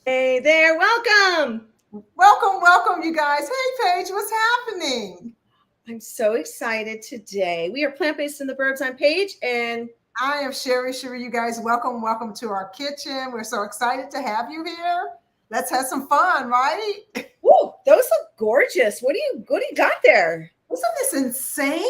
Hey there, welcome. Welcome, you guys. Hey, Paige, what's happening? I'm so excited today. We are plant-based in the burbs. I'm Paige, and I am Sherri. Sherri, you guys, welcome to our kitchen. We're so excited to have you here. Let's have some fun, right? whoa, those look gorgeous. What do you got there? Isn't this insane?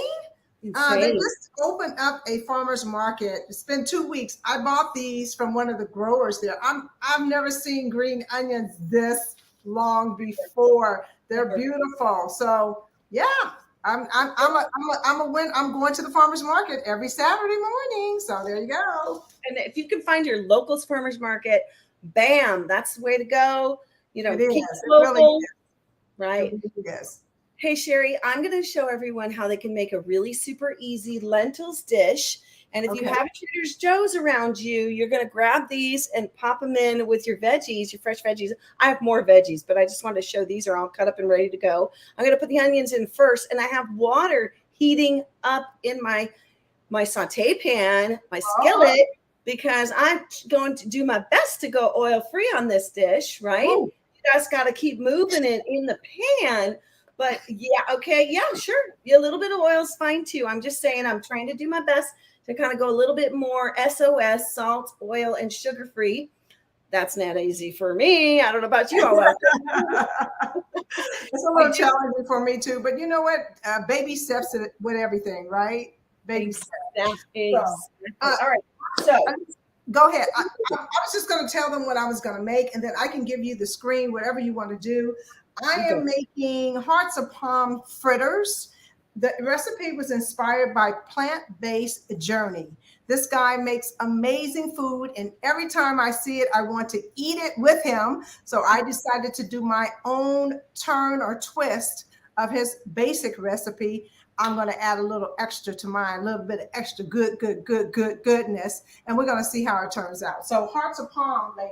They Insane. just opened up a farmer's market. It's been 2 weeks. I bought these from one of the growers there. I've never seen green onions this long before. They're beautiful. So yeah, I'm a win. I'm going to the farmer's market every Saturday morning. So there you go. And if you can find your local farmers market, bam, that's the way to go. It is. Keep It really local, is. It right? really is. Hey, Sherri, I'm going to show everyone how they can make a really super easy lentils dish. And if you Okay. have Trader Joe's around you, you're going to grab these and pop them in with your veggies, your fresh veggies. I have more veggies, but I just wanted to show these are all cut up and ready to go. I'm going to put the onions in first, and I have water heating up in my saute pan, my Oh, skillet, because I'm going to do my best to go oil free on this dish, right? oh, You just got to keep moving it in the pan. But yeah, okay, yeah, sure. Yeah, a little bit of oil is fine too. I'm just saying I'm trying to do my best to kind of go a little bit more SOS, salt, oil, and sugar free. That's not easy for me. I don't know about you all out there. it's a I little do challenging for me too, but you know what? Baby steps with everything, right? Baby steps. So, exactly. uh, All right. So go ahead. I was just going to tell them what I was going to make, and then I can give you the screen, whatever you want to do. I you am go. making hearts of palm fritters. The recipe was inspired by Plant-Based Journey. This guy makes amazing food, and every time I see it, I want to eat it with him. So I decided to do my own turn or twist of his basic recipe. I'm going to add a little extra to mine, a little bit of extra goodness, and we're going to see how it turns out. So hearts of palm like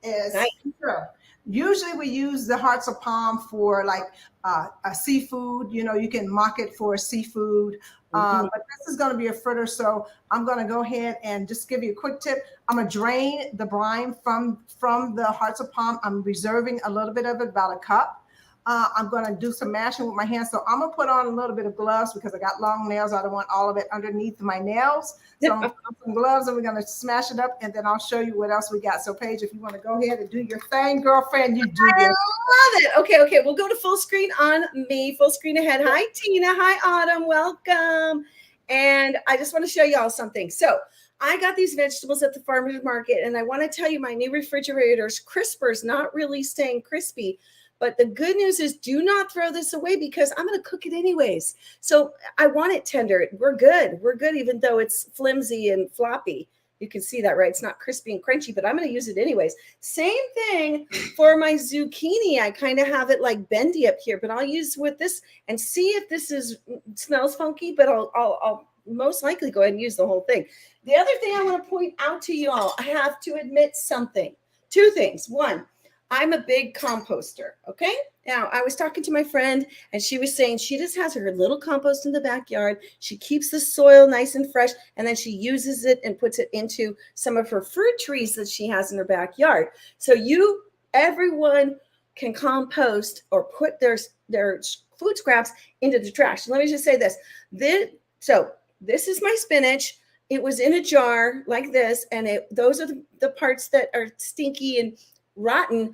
is Nice. sure. Usually we use the hearts of palm for like a seafood. You know, you can mock it for seafood. Mhm. But this is going to be a fritter, so I'm going to go ahead and just give you a quick tip. I'm going to drain the brine from the hearts of palm. I'm reserving a little bit of it, about a cup. I'm going to do some mashing with my hands. So I'm going to put on a little bit of gloves because I got long nails. I don't want all of it underneath my nails. So I'm going to put on some gloves and we're going to smash it up. And then I'll show you what else we got. So Paige, if you want to go ahead and do your thing, girlfriend, you do I your love it. Okay. We'll go to full screen on me, full screen ahead. Hi, Tina. Hi, Autumn. Welcome. And I just want to show y'all something. So I got these vegetables at the farmer's market, and I want to tell you my new refrigerator's crisper's not really staying crispy. But the good news is do not throw this away because I'm going to cook it anyways. So I want it tender. We're good. We're good, even though it's flimsy and floppy. You can see that, right? It's not crispy and crunchy, but I'm going to use it anyways. Same thing for my zucchini. I kind of have it like bendy up here, but I'll use with this and see if this is smells funky, but I'll most likely go ahead and use the whole thing. The other thing I want to point out to you all, I have to admit something. Two things. One, I'm a big composter. Okay. Now, I was talking to my friend and she was saying she just has her little compost in the backyard. She keeps the soil nice and fresh and then she uses it and puts it into some of her fruit trees that she has in her backyard. So everyone can compost or put their food scraps into the trash. Let me just say this. This is my spinach. It was in a jar like this, and those are the parts that are stinky and rotten.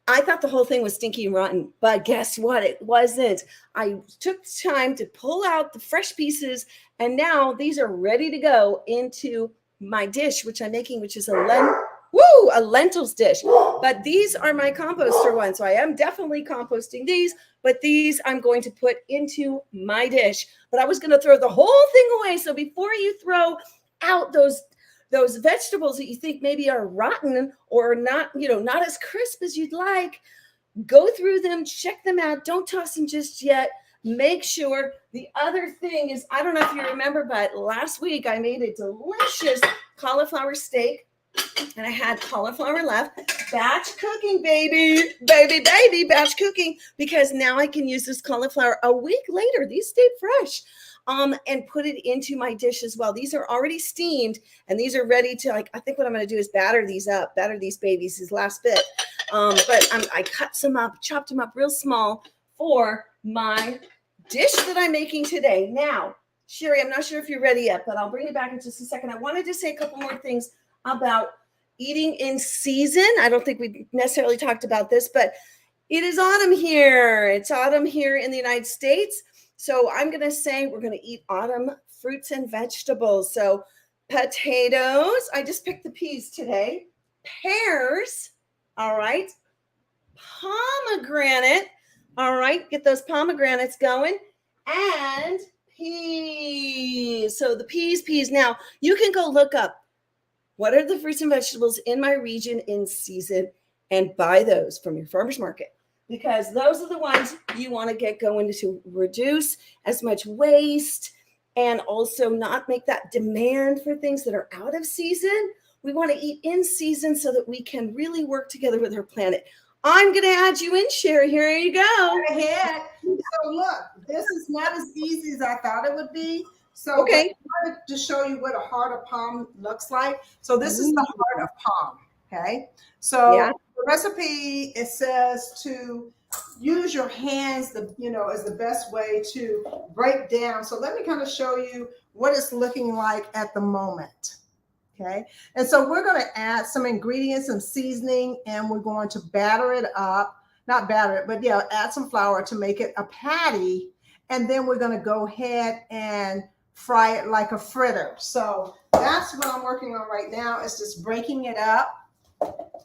I thought the whole thing was stinky and rotten, but guess what? It wasn't. I took time to pull out the fresh pieces, and now these are ready to go into my dish, which I'm making, which is a lentils dish. But these are my composter ones, so I am definitely composting these. But these I'm going to put into my dish. But I was going to throw the whole thing away. So before you throw out those vegetables that you think maybe are rotten or not, not as crisp as you'd like, go through them, check them out. Don't toss them just yet. Make sure. The other thing is, I don't know if you remember, but last week I made a delicious cauliflower steak and I had cauliflower left. batch cooking, baby, baby, baby, batch cooking, because now I can use this cauliflower a week later. These stay fresh. And put it into my dish as well. These are already steamed and these are ready to, like, I think what I'm going to do is batter these babies, this last bit. But I cut some up, chopped them up real small for my dish that I'm making today. Now, Sherri, I'm not sure if you're ready yet, but I'll bring it back in just a second. I wanted to say a couple more things about eating in season. I don't think we necessarily talked about this, but it is autumn here. It's autumn here in the United States. So I'm going to say we're going to eat autumn fruits and vegetables. So potatoes, I just picked the peas today. Pears, all right. Pomegranate, all right. Get those pomegranates going. And peas. So the peas. Now, you can go look up what are the fruits and vegetables in my region in season and buy those from your farmer's market, because those are the ones you want to get going to reduce as much waste and also not make that demand for things that are out of season. We want to eat in season so that we can really work together with our planet. I'm going to add you in, Sherri. Here you go. Go ahead. So look, this is not as easy as I thought it would be. So Okay. I wanted to show you what a heart of palm looks like. So this is the heart of palm. Okay. So Yeah. the recipe, it says to use your hands, is the best way to break down. So let me kind of show you what it's looking like at the moment. Okay. And so we're going to add some ingredients, some seasoning, and we're going to batter it up. Not batter it, but add some flour to make it a patty. And then we're going to go ahead and fry it like a fritter. So that's what I'm working on right now, is just breaking it up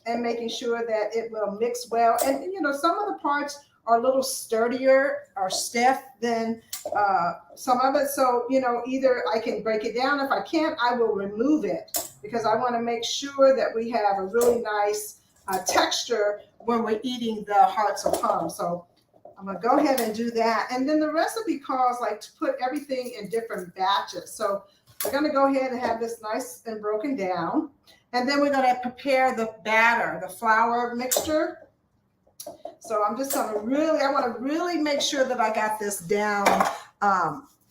and making sure that it will mix well. And, some of the parts are a little sturdier or stiff than some of it. So, either I can break it down. If I can't, I will remove it, because I want to make sure that we have a really nice texture when we're eating the hearts of palm. So I'm going to go ahead and do that. And then the recipe calls to put everything in different batches. So we're going to go ahead and have this nice and broken down. And then we're going to prepare the batter, the flour mixture. So I'm just going to I want to really make sure that I got this down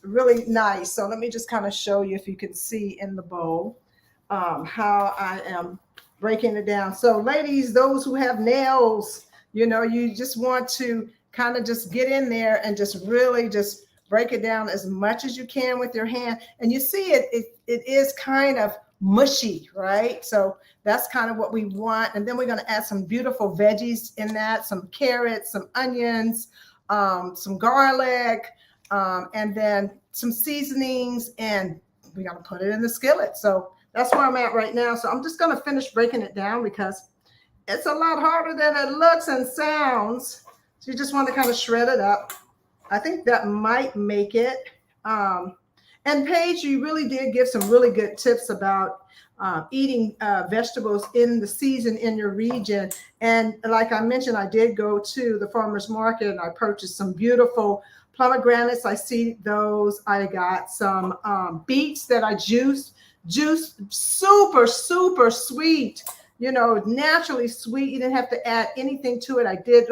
really nice. So let me just kind of show you, if you can see in the bowl, how I am breaking it down. So ladies, those who have nails, you just want to kind of just get in there and just really just break it down as much as you can with your hand. And you see it is kind of mushy, right? So that's kind of what we want. And then we're going to add some beautiful veggies in that, some carrots, some onions, some garlic, and then some seasonings, and we're going to put it in the skillet. So that's where I'm at right now. So I'm just going to finish breaking it down, because it's a lot harder than it looks and sounds. So you just want to kind of shred it up. I think that might make it. And Paige, you really did give some really good tips about eating vegetables in the season in your region. And like I mentioned, I did go to the farmer's market and I purchased some beautiful pomegranates. I see those. I got some beets that I juiced, super, super sweet, naturally sweet. You didn't have to add anything to it. I did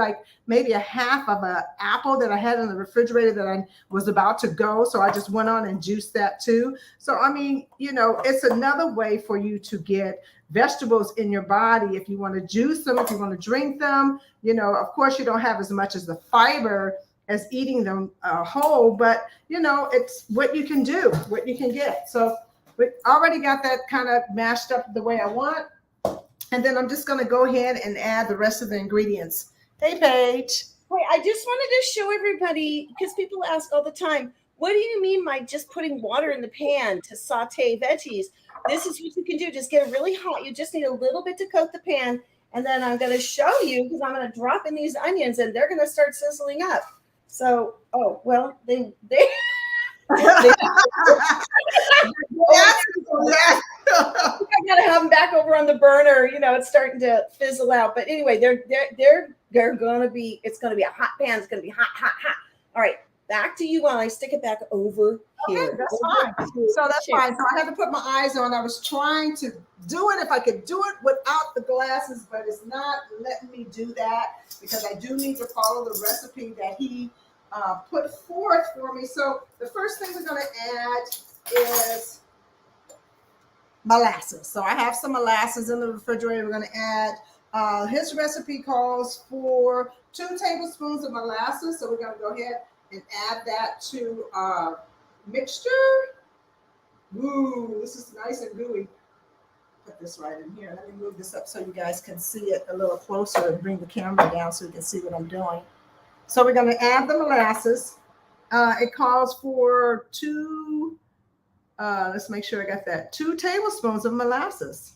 maybe a half of an apple that I had in the refrigerator that I was about to go. So I just went on and juiced that too. So, I mean, it's another way for you to get vegetables in your body. If you want to juice them, if you want to drink them, of course you don't have as much as the fiber as eating them whole, but it's what you can do, what you can get. So we already got that kind of mashed up the way I want. And then I'm just going to go ahead and add the rest of the ingredients. Hey, Paige. Wait, I just wanted to show everybody, because people ask all the time, what do you mean by just putting water in the pan to saute veggies? This is what you can do. Just get it really hot. You just need a little bit to coat the pan. And then I'm going to show you, because I'm going to drop in these onions and they're going to start sizzling up. So, they I gotta have them back over on the burner. It's starting to fizzle out. But anyway, they're gonna be. It's gonna be a hot pan. It's gonna be hot, hot, hot. All right, back to you while I stick it back over here. Okay, that's Over fine. to So that's Sherri. fine. So I had to put my eyes on. I was trying to do it if I could do it without the glasses, but it's not letting me do that because I do need to follow the recipe that he put forth for me. So the first thing we're going to add is molasses. So I have some molasses in the refrigerator. We're going to add, his recipe calls for 2 tablespoons of molasses. So we're going to go ahead and add that to our mixture. Ooh, this is nice and gooey. Put this right in here. Let me move this up so you guys can see it a little closer and bring the camera down so you can see what I'm doing. So we're going to add the molasses. It calls for 2, let's make sure I got that, 2 tablespoons of molasses.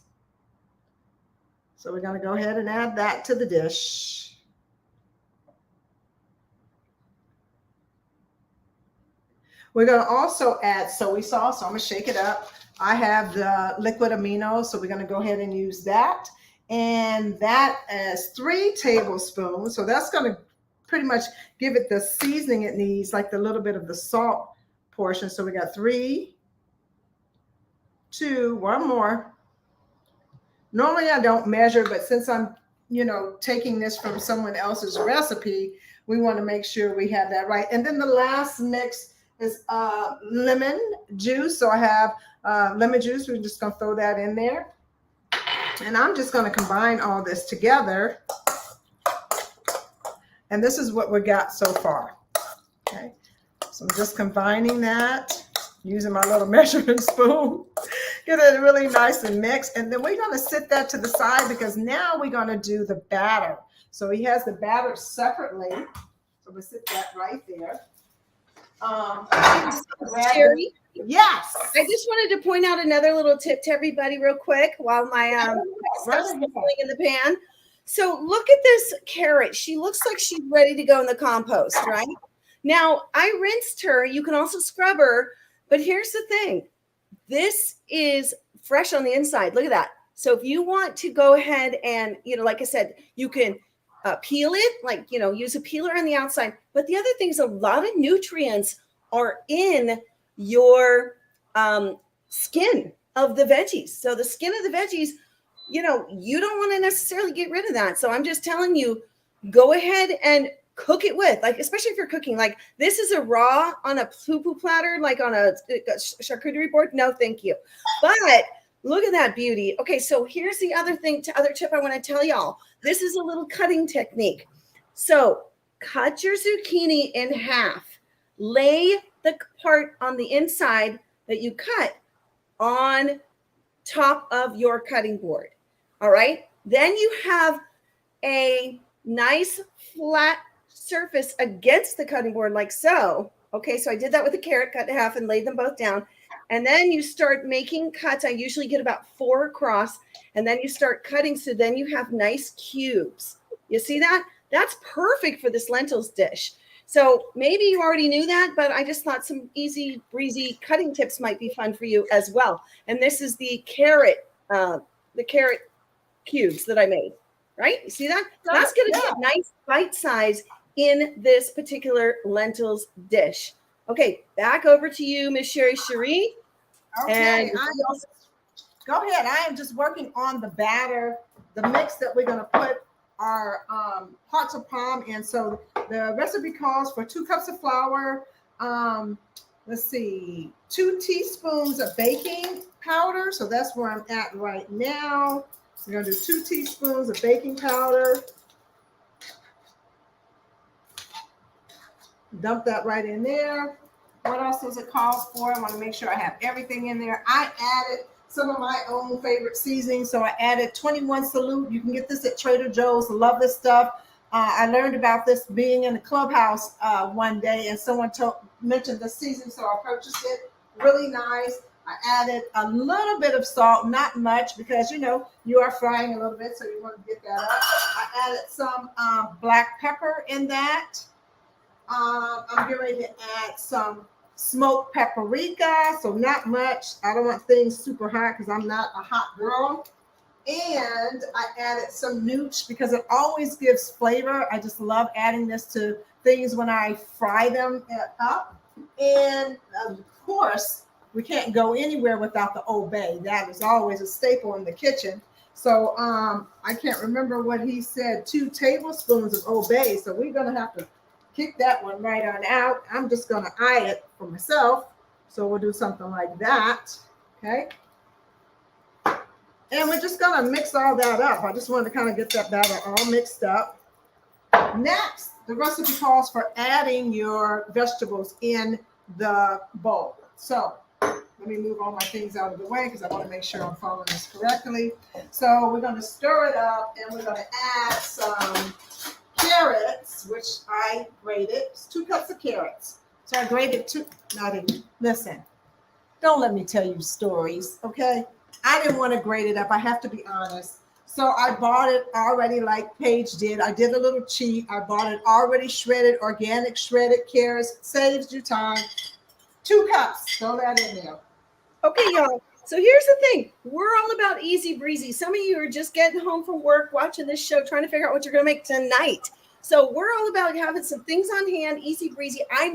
So we're going to go ahead and add that to the dish. We're going to also add soy sauce. So I'm going to shake it up. I have the liquid amino, so we're going to go ahead and use that. And that is 3 tablespoons. So that's going to pretty much give it the seasoning it needs, like the little bit of the salt portion. So we got 3, 2, 1 more. Normally I don't measure, but since I'm, taking this from someone else's recipe, we want to make sure we have that right. And then the last mix is lemon juice. So I have lemon juice. We're just going to throw that in there. And I'm just going to combine all this together. And this is what we got so far. Okay. So I'm just combining that using my little measuring spoon. Get it really nice and mixed. And then we're going to sit that to the side because now we're going to do the batter. So he has the batter separately. So we'll sit that right there. Sherri? Yes. I just wanted to point out another little tip to everybody real quick while my stuff's sizzling in the pan. So look at this carrot. She looks like she's ready to go in the compost, right? Now, I rinsed her. You can also scrub her. But here's the thing. This is fresh on the inside. Look at that. So if you want to go ahead and, like I said, you can peel it, use a peeler on the outside. But the other thing is a lot of nutrients are in your skin of the veggies. So the skin of the veggies, you don't want to necessarily get rid of that. So I'm just telling you, go ahead and cook it with, especially if you're cooking, this is a raw on a poo-poo platter, like on a charcuterie board. No, thank you. But look at that beauty. Okay, so here's the other tip I want to tell y'all. This is a little cutting technique. So cut your zucchini in half. Lay the part on the inside that you cut on top of your cutting board. All right. Then you have a nice flat surface against the cutting board like so. Okay, so I did that with a carrot, cut in half and laid them both down. And then you start making cuts. I usually get about 4 across, and then you start cutting. So then you have nice cubes. You see that? That's perfect for this lentils dish. So maybe you already knew that, but I just thought some easy breezy cutting tips might be fun for you as well. And this is the carrot cubes that I made, right? You see that? That's going to be a nice bite size in this particular lentils dish. Okay, back over to you, Miss Sherri. Okay, go ahead. I am just working on the batter, the mix that we're going to put our pots of palm in. So the recipe calls for 2 cups of flour. Let's see, 2 teaspoons of baking powder. So that's where I'm at right now. We're going to do 2 teaspoons of baking powder. Dump that right in there. What else does it call for? I want to make sure I have everything in there. I added some of my own favorite seasonings. So I added 21 Salute. You can get this at Trader Joe's. Love this stuff. I learned about this being in the clubhouse one day, and someone mentioned the seasoning, so I purchased it. Really nice. I added a little bit of salt, not much, because you are frying a little bit, so you want to get that up. I added some black pepper in that. I'm getting ready to add some smoked paprika, so not much. I don't want things super hot because I'm not a hot girl. And I added some nooch because it always gives flavor. I just love adding this to things when I fry them up. And of course, we can't go anywhere without the Old Bay. That is always a staple in the kitchen. So I can't remember what he said, 2 tablespoons of Old Bay. So we're going to have to kick that one right on out. I'm just going to eye it for myself. So we'll do something like that. Okay. And we're just going to mix all that up. I just wanted to kind of get that batter all mixed up. Next, the recipe calls for adding your vegetables in the bowl. So let me move all my things out of the way because I want to make sure I'm following this correctly. So we're going to stir it up and we're going to add some carrots, which I grated. It's 2 cups of carrots. So I grated 2. Listen, don't let me tell you stories, okay? I didn't want to grate it up. I have to be honest. So I bought it already like Paige did. I did a little cheat. I bought it already shredded, organic shredded carrots. Saves you time. 2 cups. Throw that in there. Okay, y'all. So here's the thing. We're all about easy breezy. Some of you are just getting home from work, watching this show, trying to figure out what you're going to make tonight. So we're all about having some things on hand, easy breezy. I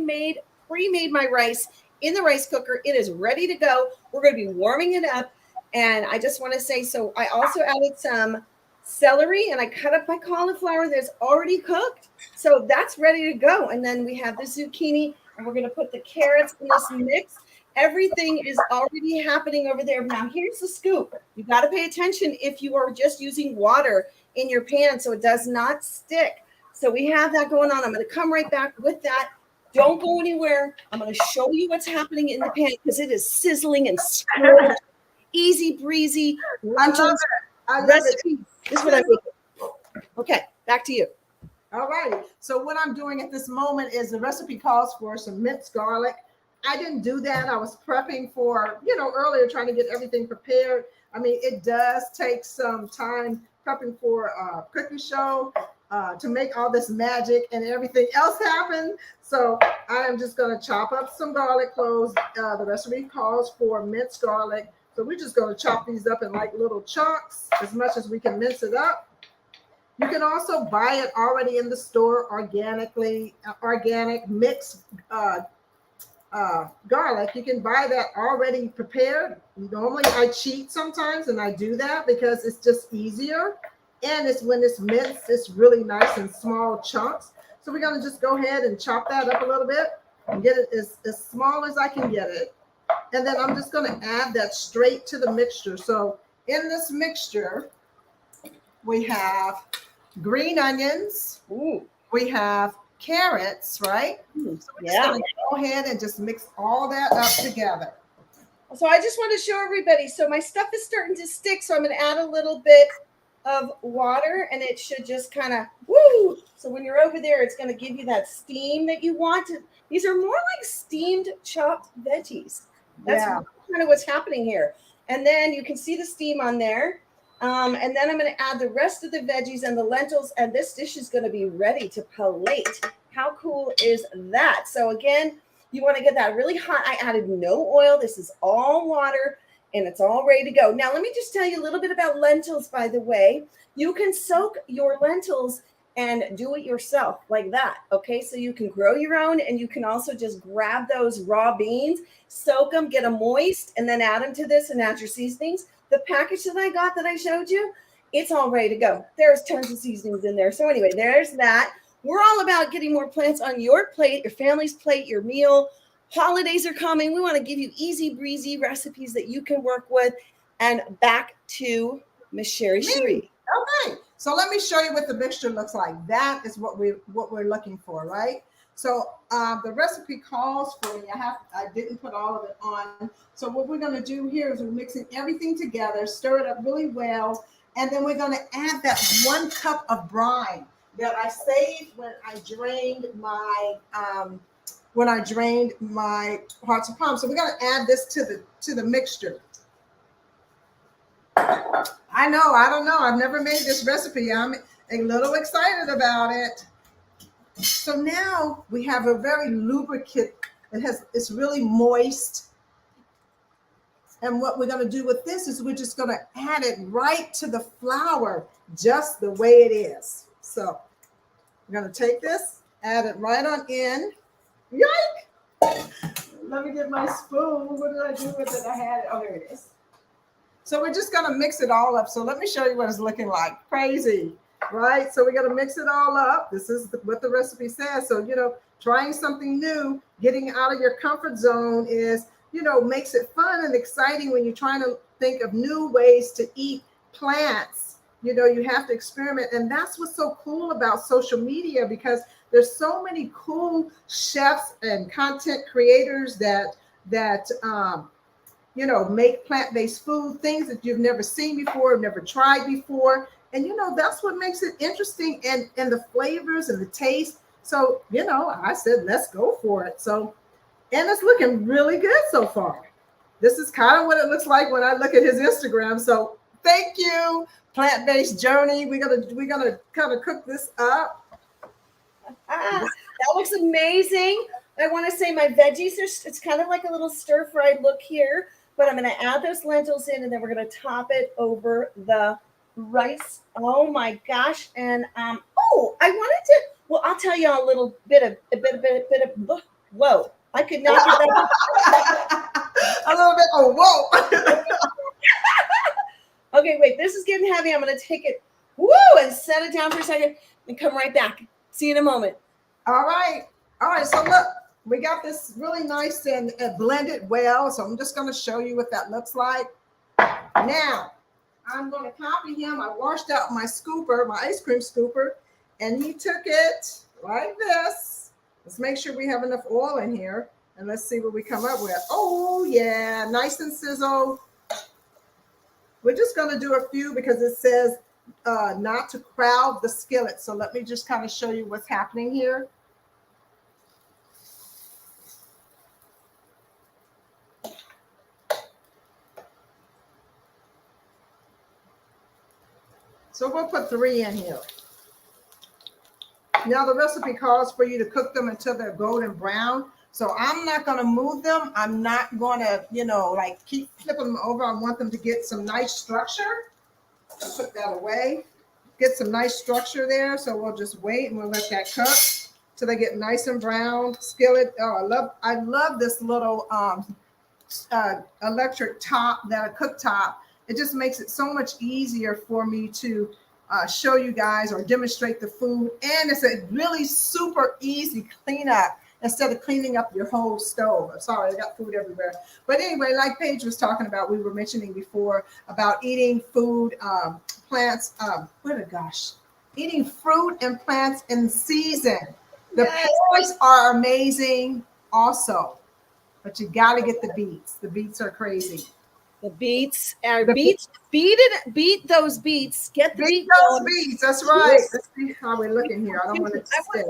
pre-made my rice in the rice cooker. It is ready to go. We're going to be warming it up. And I just want to say, so I also added some celery and I cut up my cauliflower that's already cooked. So that's ready to go. And then we have the zucchini and we're going to put the carrots in this mix. Everything is already happening over there. Now, here's the scoop. You got to pay attention if you are just using water in your pan so it does not stick. So we have that going on. I'm going to come right back with that. Don't go anywhere. I'm going to show you what's happening in the pan because it is sizzling and swirling. Easy breezy. I love it. Recipe. This is what I'm making. Okay, back to you. All righty. So what I'm doing at this moment is the recipe calls for some minced garlic. I didn't do that. I was prepping for, earlier trying to get everything prepared. I mean, it does take some time prepping for a cooking show to make all this magic and everything else happen. So I am just going to chop up some garlic cloves. The recipe calls for minced garlic. So we're just going to chop these up in like little chunks as much as we can mince it up. You can also buy it already in the store organic mixed garlic. You can buy that already prepared. Normally I cheat sometimes and I do that because it's just easier. And when it's minced, it's really nice in small chunks. So we're going to just go ahead and chop that up a little bit and get it as small as I can get it. And then I'm just going to add that straight to the mixture. So in this mixture, we have green onions. Ooh. We have carrots, right? So we're just going to go ahead and just mix all that up together. So I just want to show everybody. So my stuff is starting to stick. So I'm going to add a little bit of water and it should just kind of, woo. So when you're over there, it's going to give you that steam that you want. These are more like steamed chopped veggies. That's kind of what's happening here. And then you can see the steam on there. And then I'm going to add the rest of the veggies and the lentils. And this dish is going to be ready to plate. How cool is that? So again, you want to get that really hot. I added no oil. This is all water and it's all ready to go. Now, let me just tell you a little bit about lentils, by the way. You can soak your lentils and do it yourself like that. Okay, so you can grow your own and you can also just grab those raw beans, soak them, get them moist, and then add them to this and add your seasonings. The package that I got that I showed you, it's all ready to go. There's tons of seasonings in there. So anyway, there's that. We're all about getting more plants on your plate, your family's plate, your meal. Holidays are coming. We want to give you easy breezy recipes that you can work with. And back to Miss Sherri. Okay, so let me show you what the mixture looks like. That is what we're looking for, right? So the recipe calls for me. I didn't put all of it on. So what we're going to do here is we're mixing everything together, stir it up really well, and then we're going to add that 1 cup of brine that I saved when I drained my hearts of palm. So we're going to add this to the mixture. I don't know. I've never made this recipe. I'm a little excited about it. So now we have a very lubricant. It's really moist. And what we're going to do with this is we're just going to add it right to the flour, just the way it is. So we're going to take this, add it right on in. Yike! Let me get my spoon. What did I do with it? I had it. Oh, there it is. So we're just going to mix it all up. So let me show you what it's looking like. Crazy, right? So we're going to mix it all up. This is what the recipe says. So, you know, trying something new, getting out of your comfort zone is, you know, makes it fun and exciting when you're trying to think of new ways to eat plants. You know, you have to experiment. And that's what's so cool about social media, because there's so many cool chefs and content creators that you know, make plant-based food, things that you've never seen before, never tried before. And, you know, that's what makes it interesting, and the flavors and the taste. So, you know, I said, let's go for it. So, and it's looking really good so far. This is kind of what it looks like when I look at his Instagram. So thank you, Plant-Based Journey. We're gonna kind of cook this up. That looks amazing. I want to say my veggies are, it's kind of like a little stir-fried look here, but I'm going to add those lentils in, and then we're going to top it over the rice. Oh my gosh. And oh, I wanted to, well, I'll tell you a little bit of whoa, I could not get that. A little bit, oh, whoa. Okay, wait, this is getting heavy. I'm going to take it, woo, and set it down for a second and come right back. See you in a moment. All right. All right. So look, we got this really nice and blended well. So I'm just going to show you what that looks like. Now, I'm going to copy him. I washed out my scooper, my ice cream scooper, and he took it like this. Let's make sure we have enough oil in here, and let's see what we come up with. Oh, yeah, nice and sizzled. We're just going to do a few because it says not to crowd the skillet. So let me just kind of show you what's happening here. So we'll put 3 in here. Now the recipe calls for you to cook them until they're golden brown. So I'm not going to move them. I'm not going to, you know, like keep flipping them over. I want them to get some nice structure. I'll put that away. Get some nice structure there. So we'll just wait and we'll let that cook till they get nice and brown. Skillet. Oh, I love this little electric top, that cooktop. It just makes it so much easier for me to show you guys or demonstrate the food. And it's a really super easy cleanup instead of cleaning up your whole stove. Sorry, I got food everywhere. But anyway, like Paige was talking about, we were mentioning before about eating food, plants, eating fruit and plants in season. The pears are amazing also, but you got to get the beets. The beets are crazy. The beets are beets. Beat those beets. Get the beets. Those beets. That's right. Let's see how we're looking here. I don't want to sit.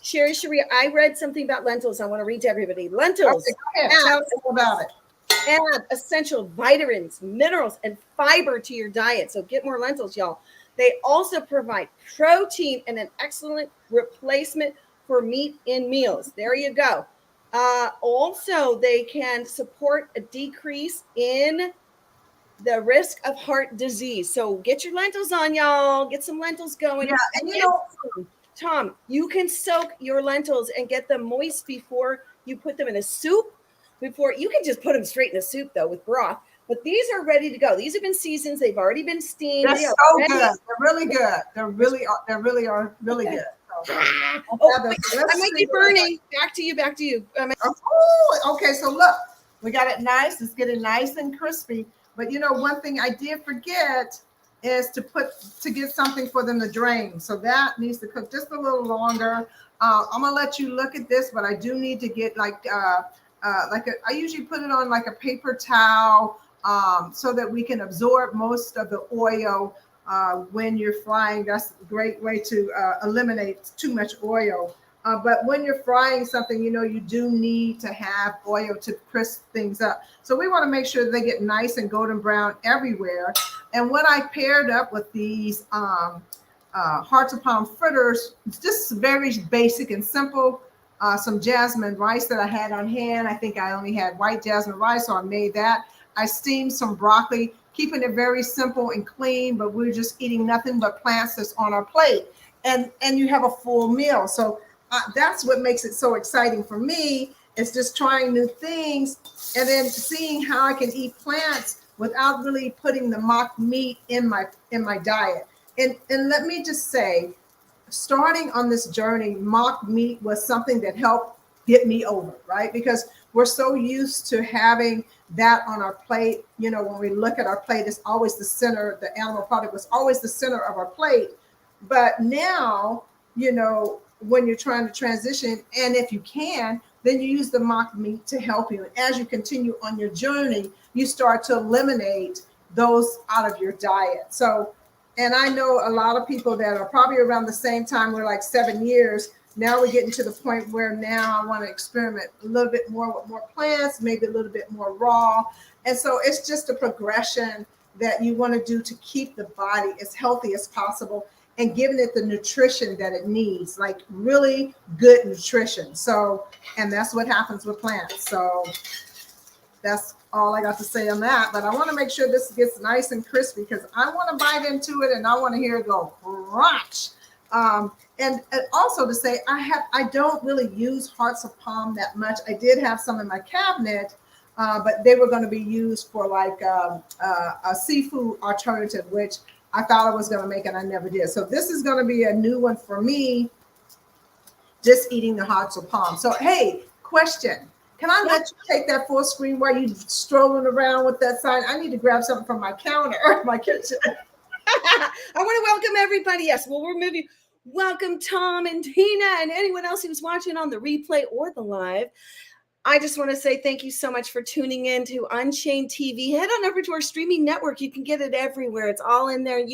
Sherri, I read something about lentils. I want to read to everybody. Lentils. Okay, go ahead. Tell us all about it. Add essential vitamins, minerals, and fiber to your diet. So get more lentils, y'all. They also provide protein and an excellent replacement for meat in meals. There you go. Also, they can support a decrease in the risk of heart disease. So get your lentils on, y'all. Get some lentils going. Yeah, and you know, Tom, you can soak your lentils and get them moist before you put them in a soup. Before you can just put them straight in a soup though with broth. But these are ready to go. These have been seasoned. They've already been steamed. They're so good. They're really good. They really are really good. So, I might be burning. Back to you. Okay. So look, we got it nice. It's getting nice and crispy. But you know, one thing I did forget is to get something for them to drain. So that needs to cook just a little longer. I'm gonna let you look at this, but I do need to get I usually put it on like a paper towel so that we can absorb most of the oil when you're frying. That's a great way to eliminate too much oil. But when you're frying something, you know, you do need to have oil to crisp things up. So we want to make sure they get nice and golden brown everywhere. And what I paired up with these hearts of palm fritters, just very basic and simple. Some jasmine rice that I had on hand. I think I only had white jasmine rice, so I made that. I steamed some broccoli, keeping it very simple and clean, but we're just eating nothing but plants that's on our plate. And you have a full meal. So that's what makes it so exciting for me, is just trying new things and then seeing how I can eat plants without really putting the mock meat in my diet. And let me just say, starting on this journey, mock meat was something that helped get me over, right? Because we're so used to having that on our plate. You know, when we look at our plate, it's always the center, the animal product was always the center of our plate. But now, you know, when you're trying to transition, and if you can, then you use the mock meat to help you. And as you continue on your journey, you start to eliminate those out of your diet. So, and I know a lot of people that are probably around the same time, we're like 7 years. Now we're getting to the point where now I want to experiment a little bit more with more plants, maybe a little bit more raw. And so it's just a progression that you want to do to keep the body as healthy as possible and giving it the nutrition that it needs, like really good nutrition. So, and that's what happens with plants. So that's all I got to say on that. But I want to make sure this gets nice and crispy because I want to bite into it and I want to hear it go crunch. And also to say, I don't really use hearts of palm that much. I did have some in my cabinet, but they were going to be used for like a seafood alternative, which I thought I was going to make and I never did. So this is going to be a new one for me, just eating the hearts of palm. So, hey, question. Can I let you take that full screen while you strolling around with that sign? I need to grab something from my counter, my kitchen. I want to welcome everybody. Yes, well, we're moving. Welcome, Tom and Tina and anyone else who's watching on the replay or the live. I just want to say thank you so much for tuning in to Unchained TV. Head on over to our streaming network. You can get it everywhere. It's all in there.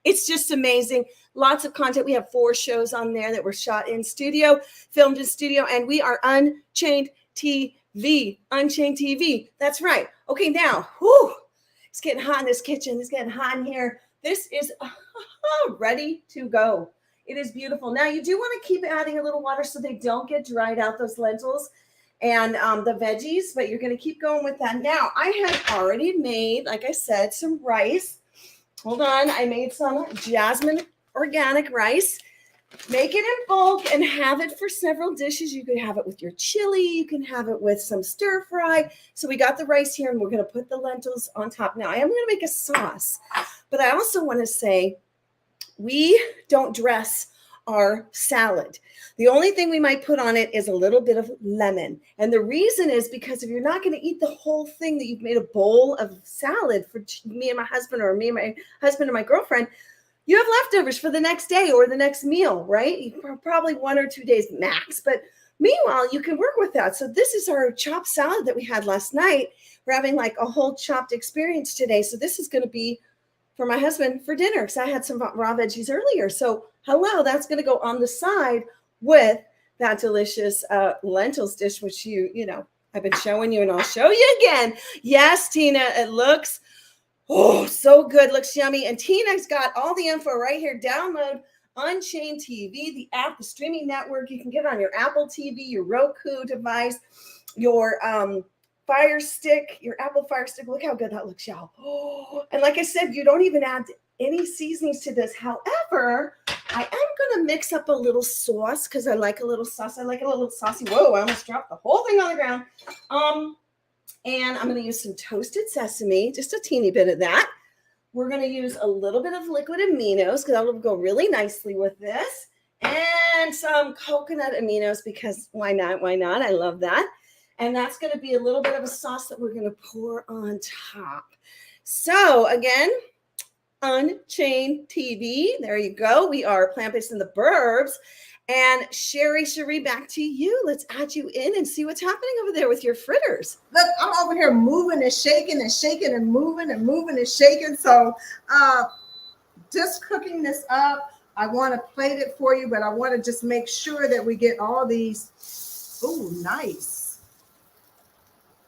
It's just amazing. Lots of content. We have 4 shows on there that were shot in studio, filmed in studio, and we are Unchained TV. Unchained TV. That's right. Okay, now, it's getting hot in this kitchen. It's getting hot in here. This is ready to go. It is beautiful. Now, you do want to keep adding a little water so they don't get dried out, those lentils and the veggies, but you're going to keep going with that. Now, I had already made, like I said, some rice. Hold on. I made some jasmine organic rice. Make it in bulk and have it for several dishes. You could have it with your chili. You can have it with some stir fry. So we got the rice here and we're going to put the lentils on top. Now, I am going to make a sauce, but I also want to say we don't dress our salad. The only thing we might put on it is a little bit of lemon. And the reason is because if you're not going to eat the whole thing that you've made a bowl of salad for me and my husband, or me and my husband and my girlfriend, you have leftovers for the next day or the next meal, right? Probably 1 or 2 days max. But meanwhile, you can work with that. So this is our chopped salad that we had last night. We're having like a whole chopped experience today. So this is going to be for my husband for dinner because I had some raw veggies earlier. So hello, that's going to go on the side with that delicious lentils dish, which you know, I've been showing you and I'll show you again. Yes, Tina, it looks so good. Looks yummy. And Tina's got all the info right here. Download Unchained TV, the app, the streaming network. You can get it on your Apple TV, your Roku device, your Fire Stick, your Apple Fire Stick. Look how good that looks, y'all. And like I said, you don't even add any seasonings to this. However, I am going to mix up a little sauce because I like a little sauce. I like a little saucy. Whoa, I almost dropped the whole thing on the ground. And I'm going to use some toasted sesame, just a teeny bit of that. We're going to use a little bit of liquid aminos because that will go really nicely with this. And some coconut aminos because why not? Why not? I love that. And that's going to be a little bit of a sauce that we're going to pour on top. So again, Unchained TV. There you go. We are Plant-Based in the Burbs. And Sherri, back to you. Let's add you in and see what's happening over there with your fritters. Look, I'm over here moving and shaking and shaking and moving and moving and shaking. So just cooking this up. I want to plate it for you, but I want to just make sure that we get all these. Oh, nice.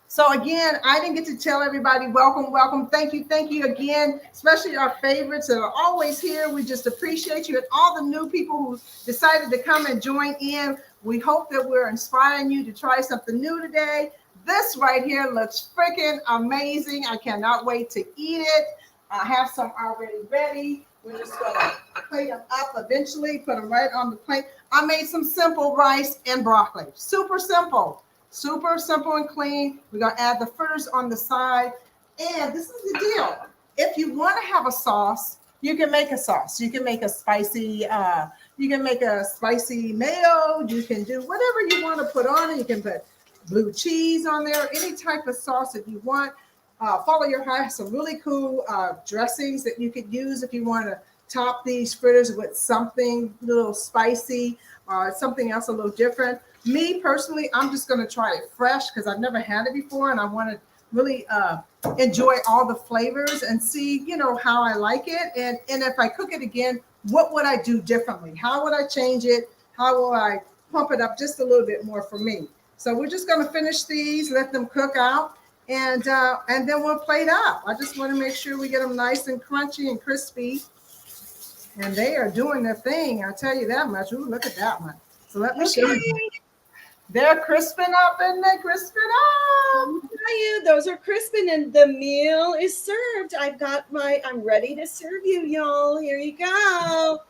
So again, I didn't get to tell everybody, welcome, welcome. Thank you again, especially our favorites that are always here. We just appreciate you and all the new people who decided to come and join in. We hope that we're inspiring you to try something new today. This right here looks freaking amazing. I cannot wait to eat it. I have some already ready. We're just gonna plate them up eventually, put them right on the plate. I made some simple rice and broccoli. Super simple and clean. We're gonna add the fritters on the side. And this is the deal. If you want to have a sauce, you can make a sauce. You can make a spicy, mayo. You can do whatever you want to put on it. You can put blue cheese on there, any type of sauce that you want. Follow Your Heart has some really cool dressings that you could use if you want to top these fritters with something a little spicy or something else a little different. Me personally, I'm just going to try it fresh because I've never had it before, and I want to really enjoy all the flavors and see, how I like it. And if I cook it again, what would I do differently? How would I change it? How will I pump it up just a little bit more for me? So we're just going to finish these, let them cook out, and then we'll plate up. I just want to make sure we get them nice and crunchy and crispy. And they are doing their thing. I'll tell you that much. Ooh, look at that one. So let me show you. They're crisping up and they're crisping up. I'll tell you, those are crisping and the meal is served. I'm ready to serve you, y'all. Here you go.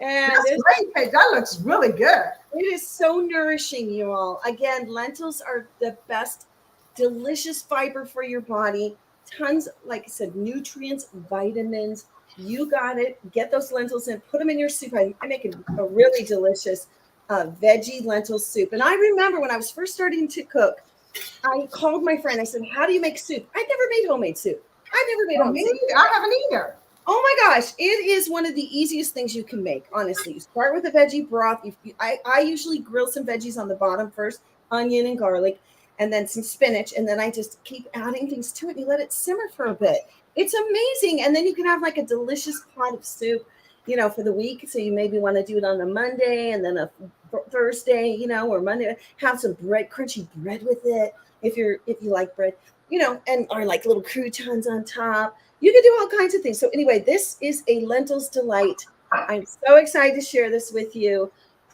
And that's great, Paige. That looks really good. It is so nourishing, you all. Again, lentils are the best, delicious fiber for your body. Tons, like I said, nutrients, vitamins. You got it. Get those lentils in, put them in your soup. I make a really delicious veggie lentil soup. And I remember when I was first starting to cook, I called my friend. I said, how do you make soup? I'd never made homemade soup. I haven't either. Oh my gosh. It is one of the easiest things you can make. Honestly, you start with a veggie broth. I usually grill some veggies on the bottom first, onion and garlic, and then some spinach. And then I just keep adding things to it. And you let it simmer for a bit. It's amazing. And then you can have like a delicious pot of soup, for the week. So you maybe want to do it on a Monday and then a Thursday, or Monday. Have some bread, crunchy bread with it if you like bread, or like little croutons on top. You can do all kinds of things. So anyway, this is a lentils delight. I'm so excited to share this with you.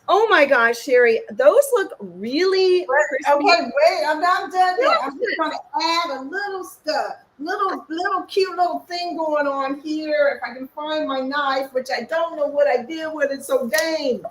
Oh my gosh, Sherri, those look really crispy. Okay, wait, I'm not done yet. I'm just going to add a little stuff, little cute little thing going on here. If I can find my knife, which I don't know what I did with it. So dang.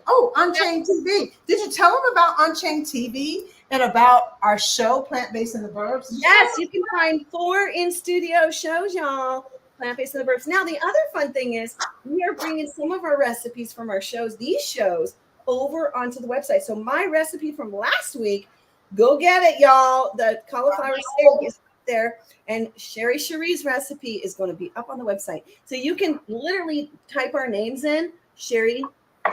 Oh, Unchained TV. Did you tell them about Unchained TV and about our show, Based In the Burbs? Yes, you can find 4 in-studio shows, y'all. Based In the Burbs. Now, the other fun thing is we are bringing some of our recipes from our shows, these shows, over onto the website. So my recipe from last week, go get it, y'all. The cauliflower steak is there. And Sherri's recipe is going to be up on the website. So you can literally type our names in, Sherri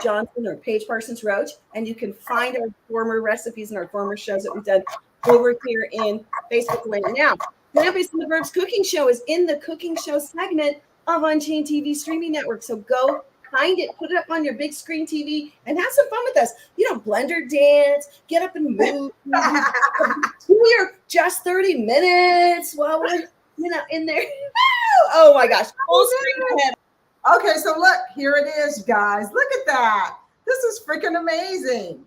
Johnson or Paige Parsons Roach, and you can find our former recipes and our former shows that we've done over here in Facebook Land. Now, Based In the Burbs cooking show is in the cooking show segment of Unchained TV streaming network. So go find it, put it up on your big screen TV, and have some fun with us. Blender dance, get up and move. We are just 30 minutes while we're in there. Oh my gosh, full screen ahead. Okay, so look, here it is, guys. Look at that. This is freaking amazing.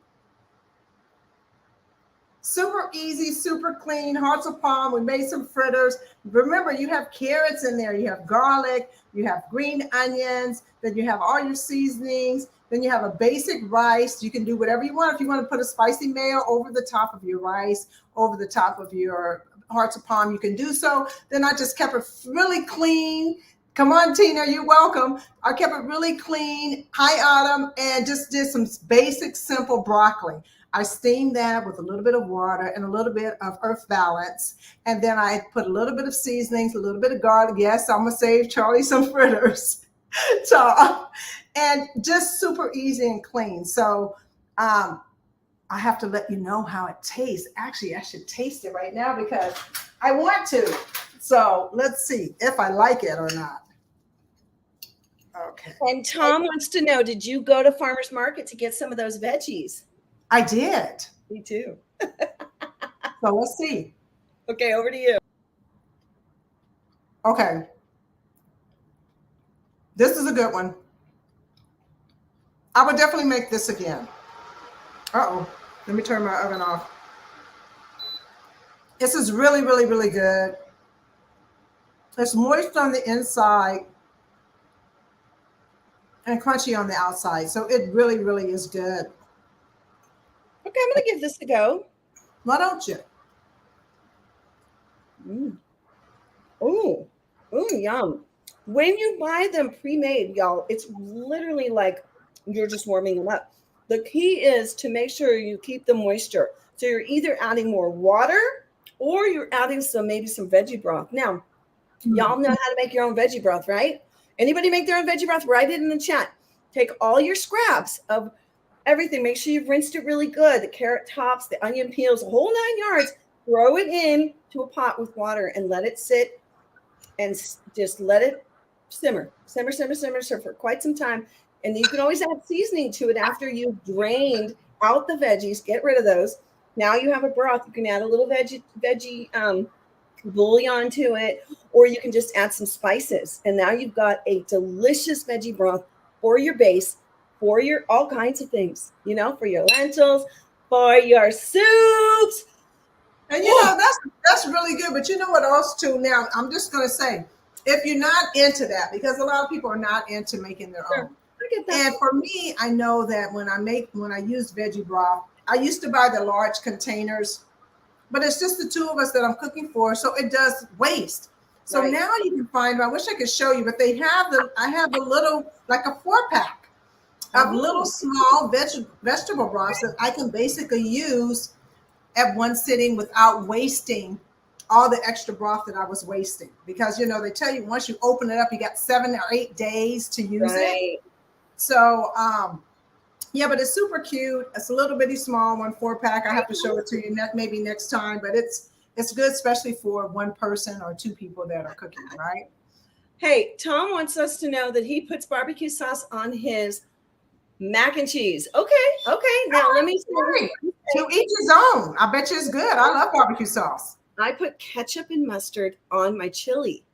Super easy, super clean, hearts of palm. We made some fritters. Remember, you have carrots in there. You have garlic. You have green onions. Then you have all your seasonings. Then you have a basic rice. You can do whatever you want. If you want to put a spicy mayo over the top of your rice, over the top of your hearts of palm, you can do so. Then I just kept it really clean. Come on, Tina, you're welcome. I kept it really clean. Hi, Autumn, and just did some basic, simple broccoli. I steamed that with a little bit of water and a little bit of earth balance. And then I put a little bit of seasonings, a little bit of garlic. Yes, I'm going to save Charlie some fritters. And just super easy and clean. So I have to let you know how it tastes. Actually, I should taste it right now because I want to. So let's see if I like it or not. Okay. And Tom wants to know, did you go to Farmer's Market to get some of those veggies? I did. Me too. So let's see. Okay, over to you. Okay. This is a good one. I would definitely make this again. Uh-oh. Let me turn my oven off. This is really, really, really good. It's moist on the inside and crunchy on the outside. So it really, really is good. Okay, I'm gonna give this a go. Why don't you? Mm. Oh, yum. When you buy them pre-made, y'all, it's literally like you're just warming them up. The key is to make sure you keep the moisture. So you're either adding more water or you're adding maybe some veggie broth. Now, y'all know how to make your own veggie broth, right? Anybody make their own veggie broth? Write it in the chat. Take all your scraps of everything. Make sure you've rinsed it really good. The carrot tops, the onion peels, the whole 9 yards. Throw it in to a pot with water and let it sit and just let it simmer for quite some time. And you can always add seasoning to it after you've drained out the veggies. Get rid of those. Now you have a broth. You can add a little veggie bouillon to it, or you can just add some spices. And now you've got a delicious veggie broth for your base, for your all kinds of things, for your lentils, for your soups. And that's really good. But you know what else too? Now I'm just gonna say, if you're not into that, because a lot of people are not into making their own. I get that. And for me, I know that when I use veggie broth, I used to buy the large containers, but it's just the two of us that I'm cooking for, so it does waste. So Right. now you can find, I wish I could show you, but I have a little, like a 4-pack of little small vegetable broths that I can basically use at one sitting without wasting all the extra broth that I was wasting. Because, they tell you once you open it up, you got 7 or 8 days to use it. So, yeah, but it's super cute. It's a little bitty small one, 4-pack. I have to show it to you maybe next time, but it's good, especially for one person or 2 people that are cooking, right? Hey, Tom wants us to know that he puts barbecue sauce on his mac and cheese. Okay. Now let me see. To each his own. I bet you it's good. I love barbecue sauce. I put ketchup and mustard on my chili.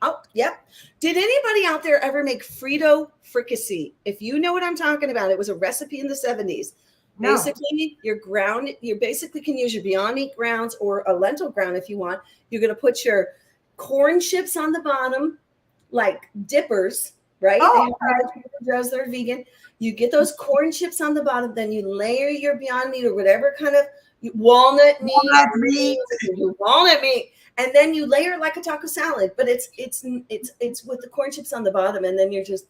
Oh, yep. Did anybody out there ever make Frito fricassee? If you know what I'm talking about, it was a recipe in the 70s. No. Basically, you basically can use your Beyond Meat grounds or a lentil ground if you want. You're going to put your corn chips on the bottom, like dippers, right? Oh, those that are vegan. You get those corn chips on the bottom, then you layer your Beyond Meat or whatever kind of walnut meat, and then you layer it like a taco salad. But it's with the corn chips on the bottom, and then you're just.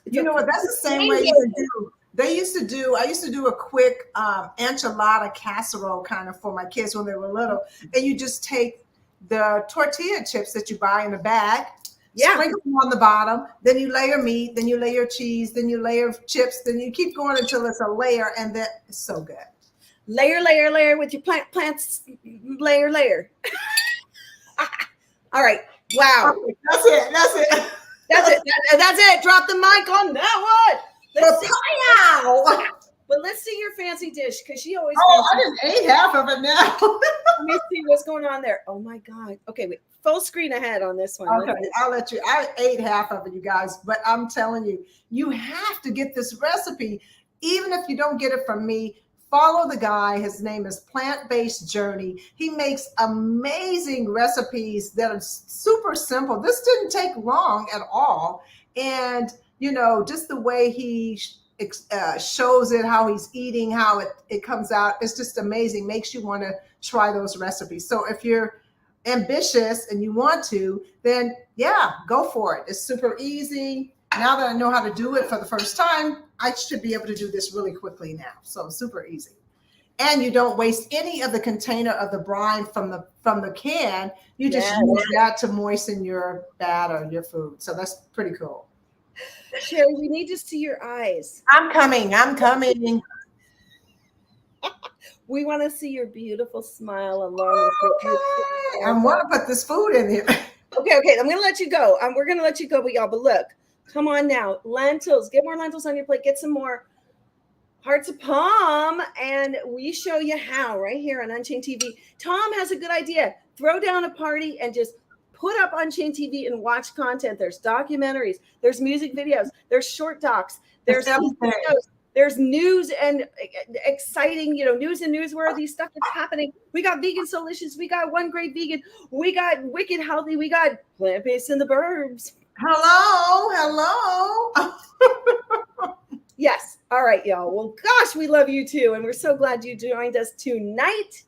You know what? That's the same way you do. I used to do a quick enchilada casserole kind of for my kids when they were little, and you just take the tortilla chips that you buy in a bag. Yeah. Sprinkle them on the bottom, then you layer meat, then you layer cheese, then you layer chips, then you keep going until it's a layer, and that is so good. Layer with your plants, layer. All right. Wow. Okay, that's it. That's it. Drop the mic on that one. But let's see your fancy dish, because she always. Oh, I just ate half of it now. Let me see what's going on there. Oh my God. Okay, wait. Full screen ahead on this one. Okay, I'll let you. I ate half of it, you guys, but I'm telling you, you have to get this recipe. Even if you don't get it from me, follow the guy. His name is Plant-Based Journey. He makes amazing recipes that are super simple. This didn't take long at all. And, just the way he shows it, how he's eating, how it comes out, it's just amazing. Makes you want to try those recipes. So if you're ambitious and you want to, then yeah, go for it. It's super easy. Now that I know how to do it for the first time, I should be able to do this really quickly now. So super easy. And you don't waste any of the container of the brine from the can. You just use that to moisten your batter, your food. So that's pretty cool. Sherri, we need to see your eyes. I'm coming. We want to see your beautiful smile along with I want to put this food in here. Okay. I'm going to let you go. We're going to let you go, but y'all. But look, come on now. Lentils. Get more lentils on your plate. Get some more hearts of palm. And we show you how right here on Unchained TV. Tom has a good idea. Throw down a party and just put up Unchained TV and watch content. There's documentaries. There's music videos. There's short docs. There's videos. There's news and exciting, news and newsworthy stuff that's happening. We got Vegan Solicious. We got One Great Vegan. We got Wicked Healthy. We got Plant-Based in the Burbs. Hello. Yes. All right, y'all. Well, gosh, we love you too. And we're so glad you joined us tonight.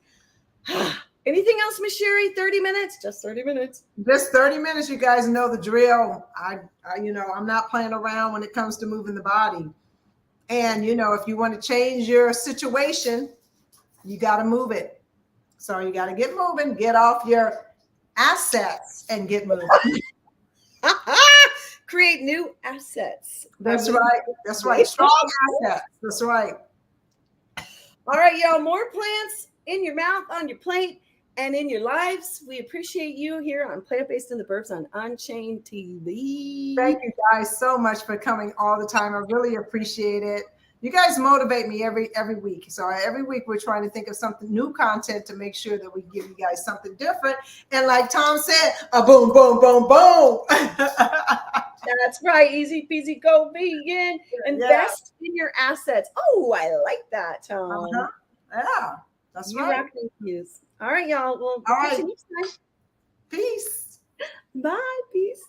Anything else, Miss Sherri? 30 minutes? Just 30 minutes. Just 30 minutes. You guys know the drill. I'm not playing around when it comes to moving the body. And, if you want to change your situation, you got to move it. So you got to get moving, get off your assets and get moving. Create new assets. That's right. That's right. Strong assets. That's right. All right, y'all. More plants in your mouth, on your plate, and in your lives. We appreciate you here on Plant-Based in the Burbs on Unchained TV. Thank you guys so much for coming all the time. I really appreciate it. You guys motivate me every week. So every week we're trying to think of something new content to make sure that we give you guys something different. And like Tom said, a boom, boom, boom, boom. That's right. Easy peasy, go vegan. Invest in your assets. Oh, I like that, Tom. Yeah, that's right. All right, y'all. Well, all right. Next time. Peace. Bye. Peace.